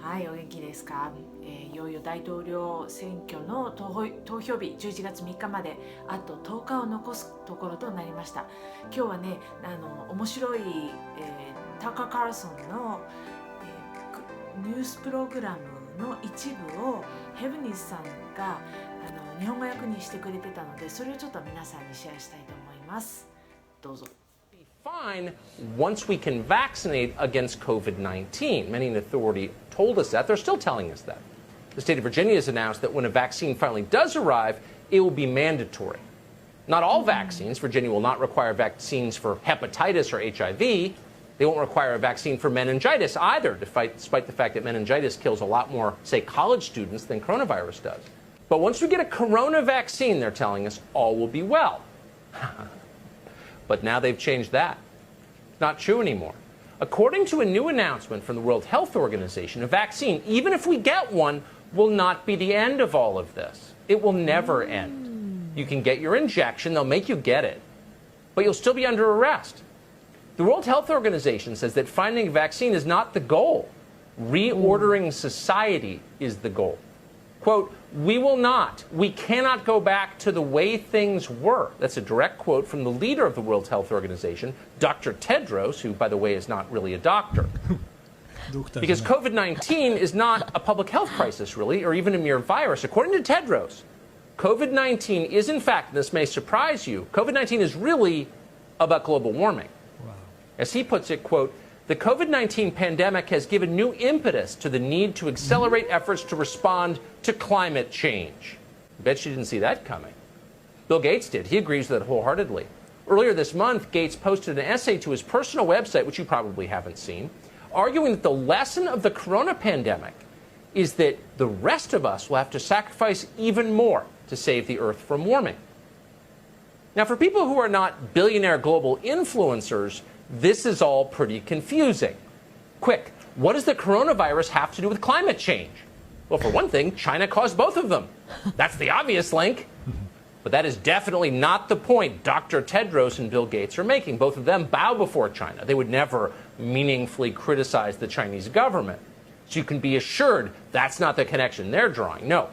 はい、お元気ですか。いよいよ大統領選挙の投票日11月3日まであと10日を残すところとなりました。今日はね、面白い、タッカー・カールソンの、ニュースプログラムの一部をヘブニーさんが日本語訳にしてくれてたので、それをちょっと皆さんにシェアしたいと思います。どうぞ。Fine once we can vaccinate against COVID-19. Many in authority told us that. They're still telling us that. The state of Virginia has announced that when a vaccine finally does arrive, it will be mandatory. Not all vaccines. Virginia will not require vaccines for hepatitis or HIV. They won't require a vaccine for meningitis either, despite the fact that meningitis kills a lot more, say, college students than coronavirus does. But once we get a corona vaccine, they're telling us, all will be well. But now they've changed that. Not true anymore. According to a new announcement from the World Health Organization, a vaccine, even if we get one, will not be the end of all of this. It will never end. You can get your injection, they'll make you get it, but you'll still be under arrest. The World Health Organization says that finding a vaccine is not the goal. Reordering society is the goal. Quote, we cannot go back to the way things were. That's a direct quote from the leader of the World Health Organization, Dr. Tedros, who, by the way, is not really a doctor. Because COVID-19 is not a public health crisis, really, or even a mere virus. According to Tedros, COVID-19 is, in fact, and this may surprise you, COVID-19 is really about global warming. Wow. As he puts it, quote, the COVID-19 pandemic has given new impetus to the need to accelerate efforts to respond to climate change. I bet you didn't see that coming. Bill Gates did. He agrees with it wholeheartedly. Earlier this month, Gates posted an essay to his personal website, which you probably haven't seen, arguing that the lesson of the corona pandemic is that the rest of us will have to sacrifice even more to save the Earth from warming. Now, for people who are not billionaire global influencers, this is all pretty confusing. Quick, what does the coronavirus have to do with climate change? Well, for one thing, China caused both of them. That's the obvious link. But that is definitely not the point Dr. Tedros and Bill Gates are making. Both of them bow before China. They would never meaningfully criticize the Chinese government. So you can be assured that's not the connection they're drawing. No.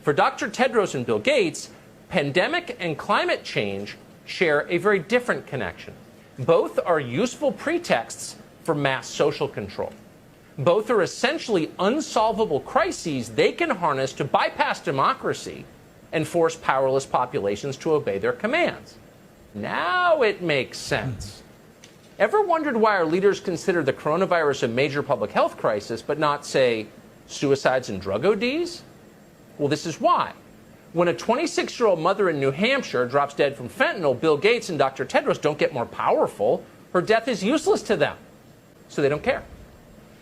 For Dr. Tedros and Bill Gates, pandemic and climate change share a very different connection. Both are useful pretexts for mass social control. Both are essentially unsolvable crises they can harness to bypass democracy and force powerless populations to obey their commands. Now it makes sense. Ever wondered why our leaders consider the coronavirus a major public health crisis, but not, say, suicides and drug ODs? Well, this is why. When a 26-year-old mother in New Hampshire drops dead from fentanyl, Bill Gates and Dr. Tedros don't get more powerful. Her death is useless to them, so they don't care.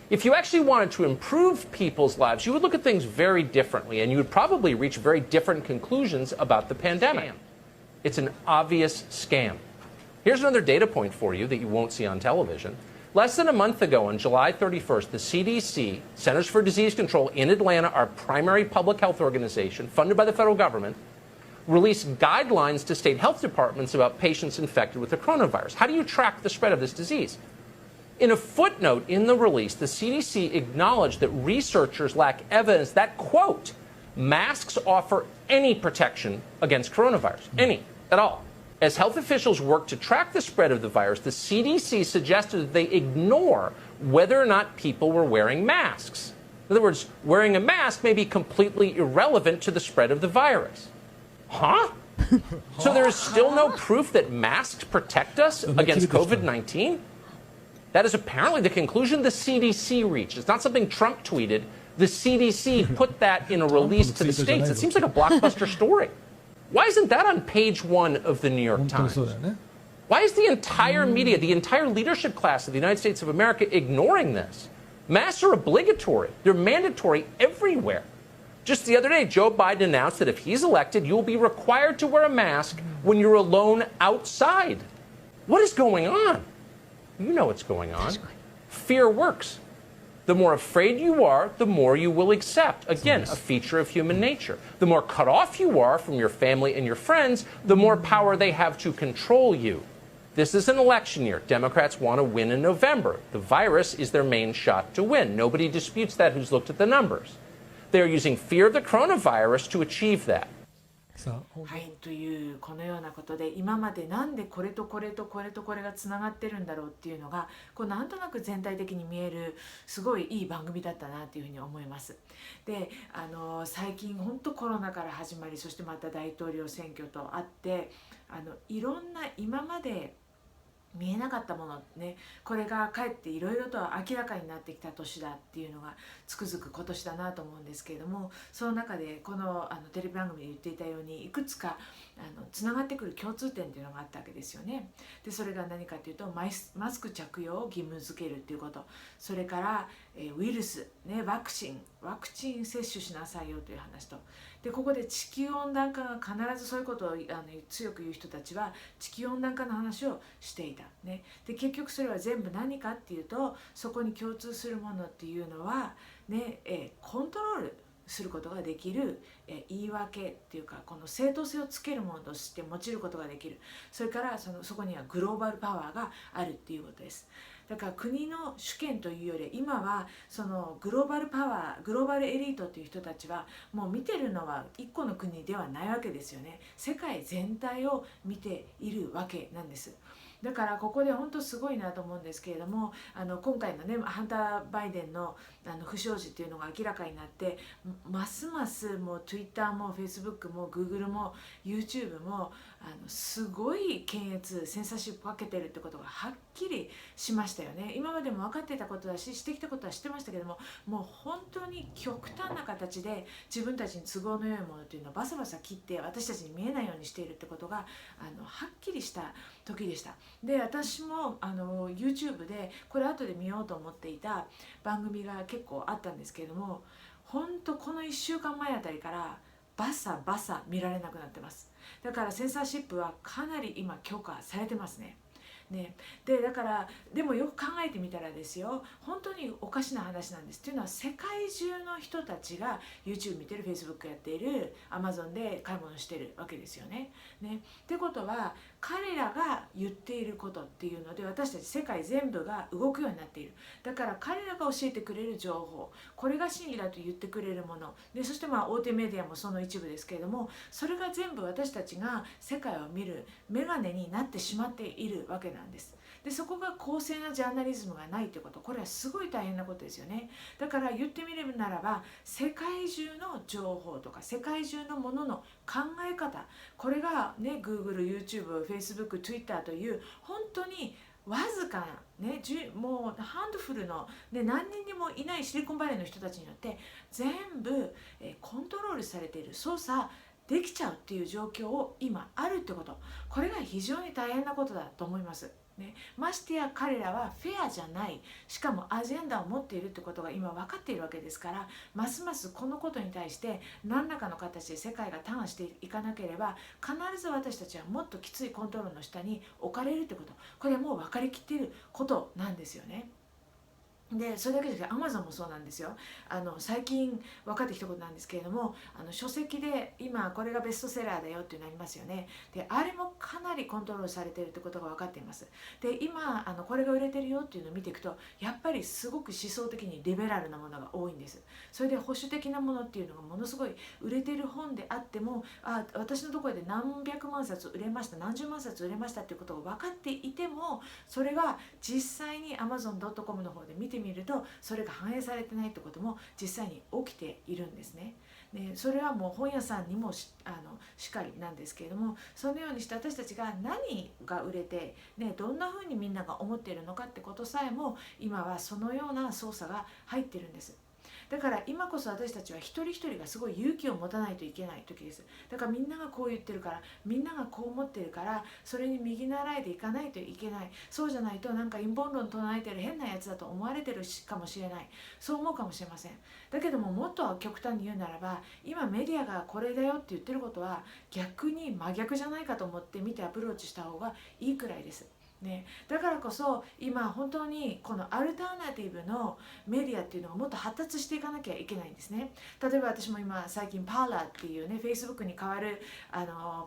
If you actually wanted to improve people's lives, you would look at things very differently, and you would probably reach very different conclusions about the pandemic. It's an obvious scam. Here's another data point for you that you won't see on television. Less than a month ago, on July 31st, the CDC, Centers for Disease Control in Atlanta, our primary public health organization, funded by the federal government, released guidelines to state health departments about patients infected with the coronavirus. How do you track the spread of this disease? In a footnote in the release, the CDC acknowledged that researchers lack evidence that, quote, masks offer any protection against coronavirus, any, at all. As health officials work to track the spread of the virus, the CDC suggested that they ignore whether or not people were wearing masks. In other words, wearing a mask may be completely irrelevant to the spread of the virus. Huh? So there is still no proof that masks protect us against COVID-19? That is apparently the conclusion the CDC reached. It's not something Trump tweeted. The CDC put that in a release to the states. It seems like a blockbuster story. Why isn't that on page 1 of the New York Times? Why is the entire media, the entire leadership class of the United States of America ignoring this? Masks are obligatory. They're mandatory everywhere. Just the other day, Joe Biden announced that if he's elected, you'll be required to wear a mask when you're alone outside. What is going on? You know what's going on. Fear works. The more afraid you are, the more you will accept. Again, a feature of human nature. The more cut off you are from your family and your friends, the more power they have to control you. This is an election year. Democrats want to win in November. The virus is their main shot to win. Nobody disputes that who's looked at the numbers. They are using fear of the coronavirus to achieve that. はい、というこのようなことで、今までなんでこれとこれとこれとこれがつながってるんだろうっていうのがこうなんとなく全体的に見えるすごいいい番組だったなというふうに思います。で、最近本当コロナから始まり、そしてまた大統領選挙とあって、いろんな今まで見えなかったものね、これがかえっていろいろと明らかになってきた年だっていうのがつくづく今年だなと思うんですけれども、その中でこのテレビ番組で言っていたようにいくつかつながってくる共通点っていうのがあったわけですよね。でそれが何かというと、マスク着用を義務付けるっていうこと、それからウイルス、ね、ワクチン接種しなさいよという話と、でここで地球温暖化が必ずそういうことを強く言う人たちは地球温暖化の話をしていた、ね、で結局それは全部何かっていうと、そこに共通するものっていうのは、ね、コントロールすることができる言い訳っていうか、この正当性をつけるものとして用いることができる、それからそこにはグローバルパワーがあるっていうことです。だから国の主権というより、今はそのグローバルパワー、グローバルエリートという人たちはもう見てるのは一個の国ではないわけですよね。世界全体を見ているわけなんです。だからここで本当すごいなと思うんですけれども、今回のねハンター・バイデンの不祥事っていうのが明らかになって、ますますもう Twitter も Facebook も Google も YouTube もすごい検閲、センサーシップかけてるってことがはっきりしましたよね。今までも分かっていたことだし、してきたことは知ってましたけども、もう本当に極端な形で自分たちに都合の良いものというのをバサバサ切って私たちに見えないようにしているってことがはっきりした時でした。で私もYouTube でこれ後で見ようと思っていた番組が結構あったんですけれども、本当この1週間前あたりからバサバサ見られなくなってます。だからセンサーシップはかなり今強化されてますね。でだからでもよく考えてみたらですよ、本当におかしな話なんです。というのは世界中の人たちが YouTube 見てる、 Facebook やっている、 Amazon で買い物してるわけですよね。ってことは彼らが言っていることっていうので私たち世界全部が動くようになっている。だから彼らが教えてくれる情報、これが真理だと言ってくれるもので、そして大手メディアもその一部ですけれども、それが全部私たちが世界を見る眼鏡になってしまっているわけなんです。でそこが公正なジャーナリズムがないということ、これはすごい大変なことですよね。だから言ってみればならば、世界中の情報とか世界中のものの考え方、これがね Google、YouTube、Facebook、Twitter という本当にわずかな、ね、もうハンドフルの、ね、何人にもいないシリコンバレーの人たちによって全部コントロールされている、操作できちゃうっていう状況を今あるってこと、これが非常に大変なことだと思います。ましてや彼らはフェアじゃない、しかもアジェンダを持っているってことが今分かっているわけですから、ますますこのことに対して何らかの形で世界がターンしていかなければ、必ず私たちはもっときついコントロールの下に置かれるってこと、これはもう分かりきっていることなんですよね。でそれだけじゃなくて Amazon もそうなんですよ。最近分かってきたことなんですけれども、書籍で今これがベストセラーだよっていうのありますよね。であれもかなりコントロールされているってことが分かっています。で今これが売れてるよっていうのを見ていくと、やっぱりすごく思想的にリベラルなものが多いんです。それで保守的なものっていうのがものすごい売れている本であっても、私のところで何百万冊売れました、何十万冊売れましたっていうことが分かっていても、それが実際に Amazon.com の方で見てみるとそれが反映されてないってことも実際に起きているんですね。それはもう本屋さんにもしかりなんですけれども、そのようにして私たちが何が売れて、どんなふうにみんなが思っているのかってことさえも今はそのような操作が入ってるんです。だから今こそ私たちは一人一人がすごい勇気を持たないといけない時です。だからみんながこう言ってるから、みんながこう思ってるから、それに右習いでいかないといけない。そうじゃないとなんか陰謀論唱えてる変なやつだと思われてるかもしれない。そう思うかもしれません。だけどももっと極端に言うならば、今メディアがこれだよって言ってることは逆に真逆じゃないかと思って見てアプローチした方がいいくらいです。だからこそ今本当にこのアルターナティブのメディアっていうのがもっと発達していかなきゃいけないんですね。例えば私も今最近パーラーっていうね Facebook に代わる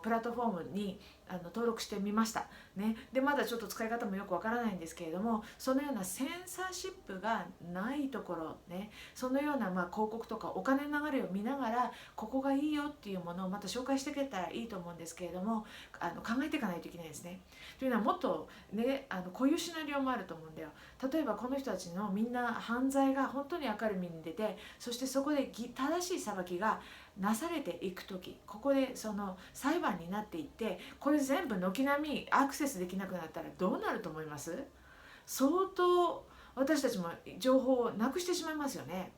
プラットフォームに登録してみました、ね、でまだちょっと使い方もよくわからないんですけれども、そのようなセンサーシップがないところ、ね、そのような広告とかお金の流れを見ながらここがいいよっていうものをまた紹介していけたらいいと思うんですけれども、考えていかないといけないですね。というのはもっとね、こういうシナリオもあると思うんだよ。例えばこの人たちのみんな犯罪が本当に明るみに出て、そしてそこで正しい裁きがなされていく時、ここでその裁判になっていって、これ全部軒並みアクセスできなくなったらどうなると思います？相当私たちも情報をなくしてしまいますよね。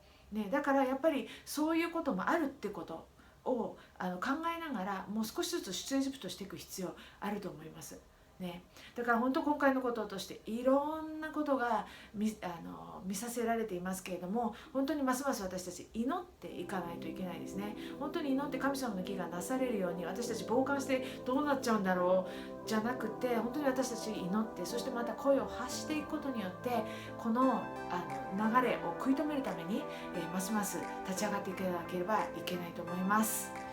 だからやっぱりそういうこともあるってことを考えながら、もう少しずつステージアップしていく必要あると思います。だから本当今回のこととしていろんなことが見させられていますけれども、本当にますます私たち祈っていかないといけないですね。本当に祈って神様の義がなされるように、私たち傍観してどうなっちゃうんだろうじゃなくて、本当に私たち祈って、そしてまた声を発していくことによってこの流れを食い止めるために、ますます立ち上がっていかなければいけないと思います。